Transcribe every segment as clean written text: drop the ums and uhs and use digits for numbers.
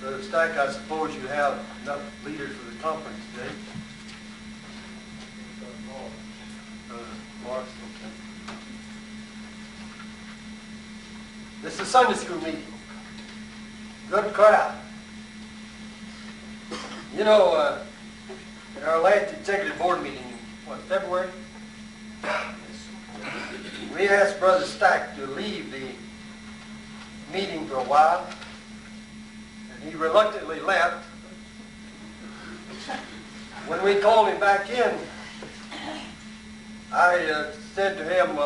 Brother Stack, I suppose you have enough leaders for the conference today. Morris, okay. This is a Sunday school meeting. Good crowd. You know, in our last executive board meeting, February, we asked Brother Stack to leave the meeting for a while, and he reluctantly left. When we called him back in, I said to him,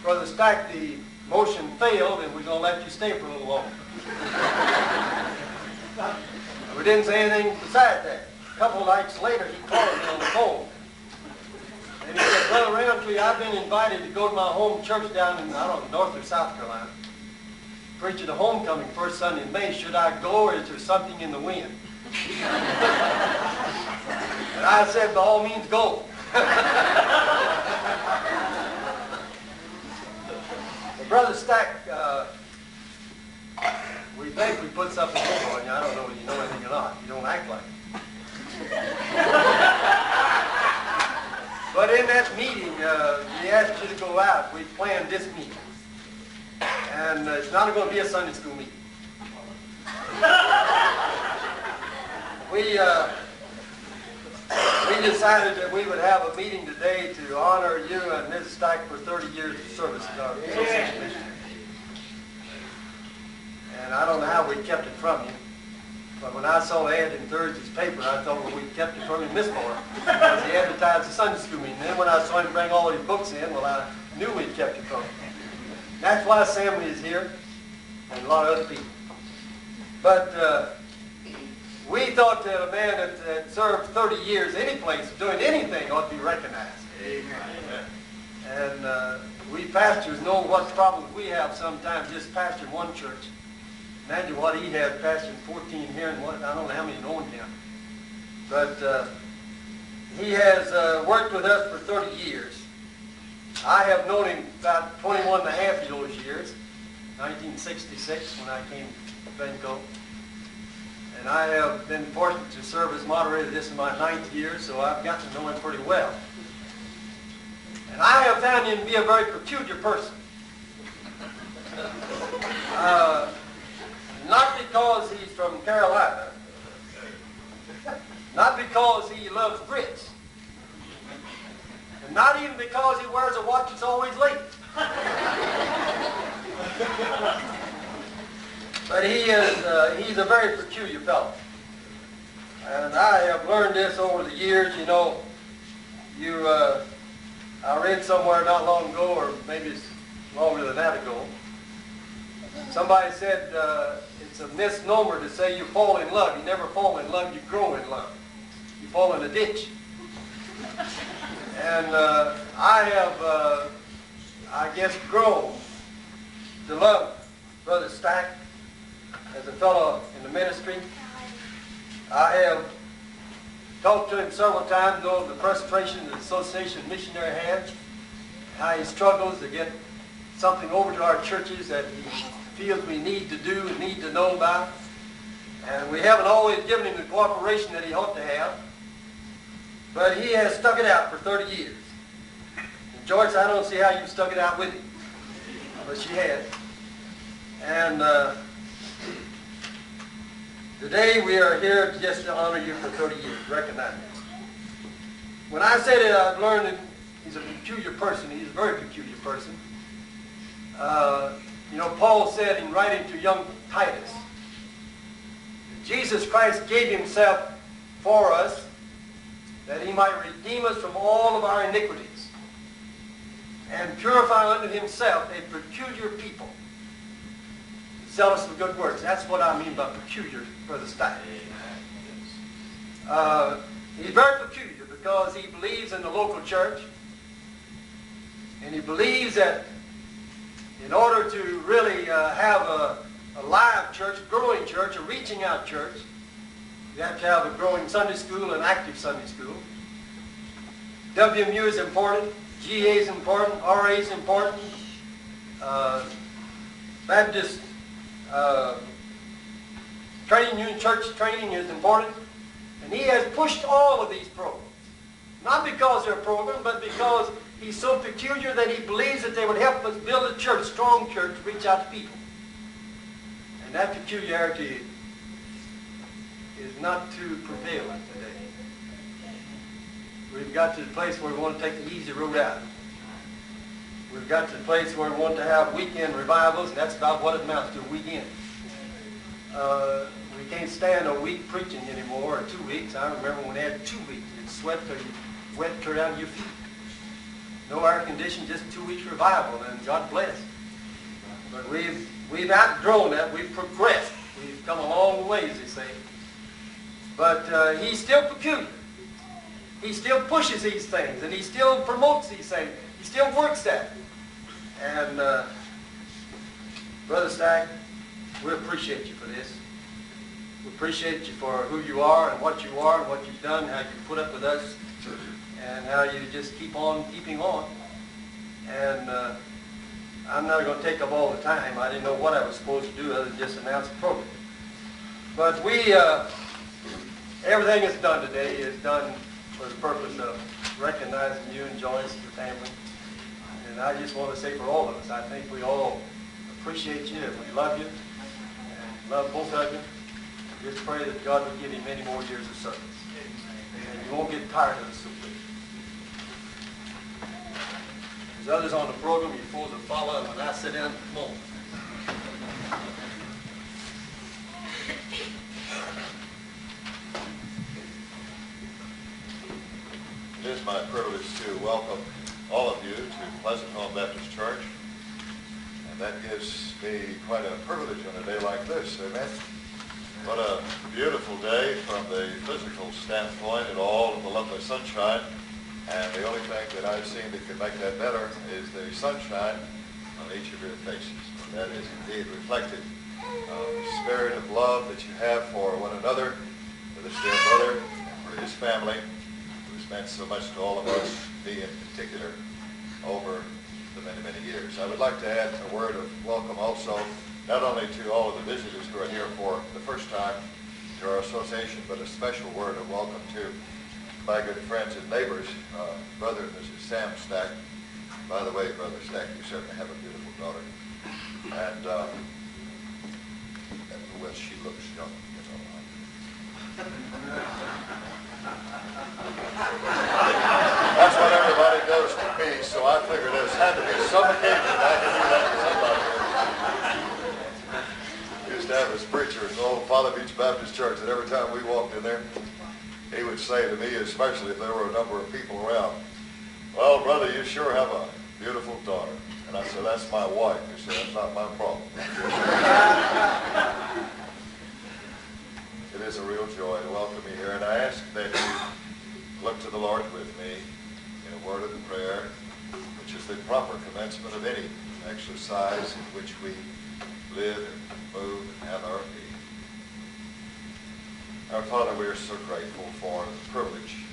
Brother Stack, the motion failed, and we're going to let you stay for a little longer. We didn't say anything besides that. A couple of nights later, he called me on the phone. And he said, Brother Roundtree, I've been invited to go to my home church down in, I don't know, North or South Carolina, preach at a homecoming first Sunday in May. Should I go, or is there something in the wind? And I said, by all means, go. Brother Stack, we think we put something over on you. I don't know whether you know anything or not. You don't act like it. But in that meeting, we asked you to go out. We planned this meeting. And it's not going to be a Sunday school meeting. We decided that we would have a meeting today to honor you and Mrs. Stack for 30 years of service to our association mission. And I don't know how we kept it from you, but when I saw the ad in Thursday's paper, I thought, well, we kept it from you, Miss Moore, because he advertised the Sunday school meeting. And then when I saw him bring all these books in, well, I knew we kept it from him. That's why Assembly is here, and a lot of other people. But we thought that a man that served 30 years any place doing anything ought to be recognized. Amen. And we pastors know what problems we have sometimes just pastoring one church. Imagine what he had pastoring 14 here and what, I don't know how many known him. But he has worked with us for 30 years. I have known him about 21 and a half of those years, 1966 when I came to Benco. And I have been fortunate to serve as moderator. This is my 9th year, so I've gotten to know him pretty well. And I have found him to be a very peculiar person. Not because he's from Carolina, not because he loves grits, and not even because he wears a watch that's always late. But he's a very peculiar fellow. And I have learned this over the years. You know, I read somewhere not long ago, or maybe it's longer than that ago, somebody said it's a misnomer to say you fall in love. You never fall in love, you grow in love. You fall in a ditch. And I have, I guess, grown to love Brother Stack as a fellow in the ministry. I have talked to him several times over the frustration the Association of Missionary has, how he struggles to get something over to our churches that he feels we need to do and need to know about. And we haven't always given him the cooperation that he ought to have. But he has stuck it out for 30 years. And Joyce, I don't see how you stuck it out with him. But she has. And today we are here just to honor you for 30 years, recognize it. When I say that I've learned that he's a peculiar person, he's a very peculiar person. You know, Paul said in writing to young Titus, Jesus Christ gave himself for us that he might redeem us from all of our iniquities and purify unto himself a peculiar people, zealous of good works. That's what I mean by peculiar, Brother Stack. He's very peculiar because he believes in the local church, and he believes that in order to really have a live church, growing church, a reaching out church, you have to have a growing Sunday school, an active Sunday school. WMU is important, GA is important, RA is important, training you in church training is important. And he has pushed all of these programs. Not because they're programs, but because he's so peculiar that he believes that they would help us build a church, strong church, to reach out to people. And that peculiarity is not too prevalent today. We've got to the place where we want to take the easy road out. We've got to the place where we want to have weekend revivals, and that's about what it amounts to, a weekend. We can't stand a week preaching anymore, or 2 weeks. I remember when they had 2 weeks. It'd sweat till you wet clear down to your feet. No air conditioning, just 2 weeks revival, and God bless. But we've outgrown that. We've progressed. We've come a long ways, they say. But he's still peculiar. He still pushes these things, and he still promotes these things. He still works that. And Brother Stack, we appreciate you for this. We appreciate you for who you are and what you've done, how you put up with us, and how you just keep on keeping on. And I'm not going to take up all the time. I didn't know what I was supposed to do other than just announce the program. But everything that's done today is done for the purpose of recognizing you and Joyce, your family. And I just want to say for all of us, I think we all appreciate you and we love you and love both of you. Just pray that God will give you many more years of service. And you won't get tired of the soup. There's others on the program you're supposed to follow, and when I sit down, come on. It is my privilege to welcome all of you to Pleasant Home Baptist Church. And that gives me quite a privilege on a day like this, amen? What a beautiful day from the physical standpoint and all of the lovely sunshine. And the only thing that I've seen that could make that better is the sunshine on each of your faces. That is indeed reflected the spirit of love that you have for one another, for this dear brother, and for his family, who's meant so much to all of us, me in particular, over the many, many years. I would like to add a word of welcome also, not only to all of the visitors who are here for the first time to our association, but a special word of welcome to my good friends and neighbors, Brother and Mrs. Sam Stack. By the way, Brother Stack, you certainly have a beautiful daughter. And well, she looks young, you know. That's what everybody does to me, so I figured there's had to be some occasion I can do that to somebody. Used to have this preacher in old Father Beach Baptist Church, and every time we walked in there, he would say to me, especially if there were a number of people around, "Well, brother, you sure have a beautiful daughter." And I said, "That's my wife." He said, "That's not my problem." It is a real joy to welcome you here, and I ask that you look to the Lord with me in a word of prayer, which is the proper commencement of any exercise in which we live and move and have our being. Our Father, we are so grateful for the privilege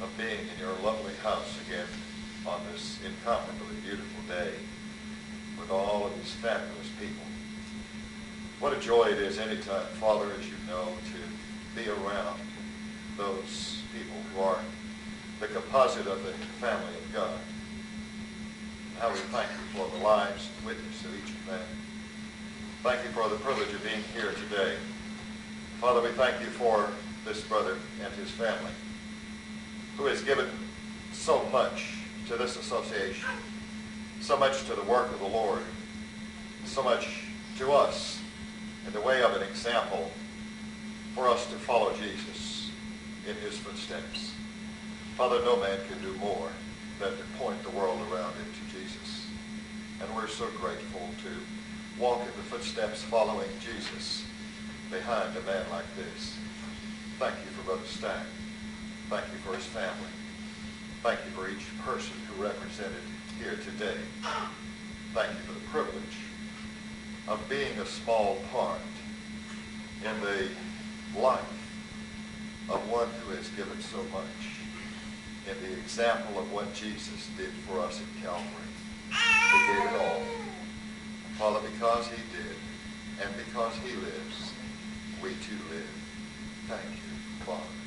of being in your lovely house again on this incomparably beautiful day with all of these fabulous people. What a joy it is anytime, Father, as you know, to be around those people who are the composite of the family of God. How we thank you for the lives and witness of each of them. Thank you for the privilege of being here today. Father, we thank you for this brother and his family who has given so much to this association, so much to the work of the Lord, so much to us in the way of an example for us to follow Jesus in his footsteps. Father, no man can do more than to point the world around into Jesus. And we're so grateful to walk in the footsteps following Jesus behind a man like this. Thank you for Brother Stack. Thank you for his family. Thank you for each person who represented here today. Thank you for the privilege of being a small part in the life of one who has given so much, in the example of what Jesus did for us at Calvary. He gave it all. Father, because he did, and because he lives, we to live. Thank you, Father.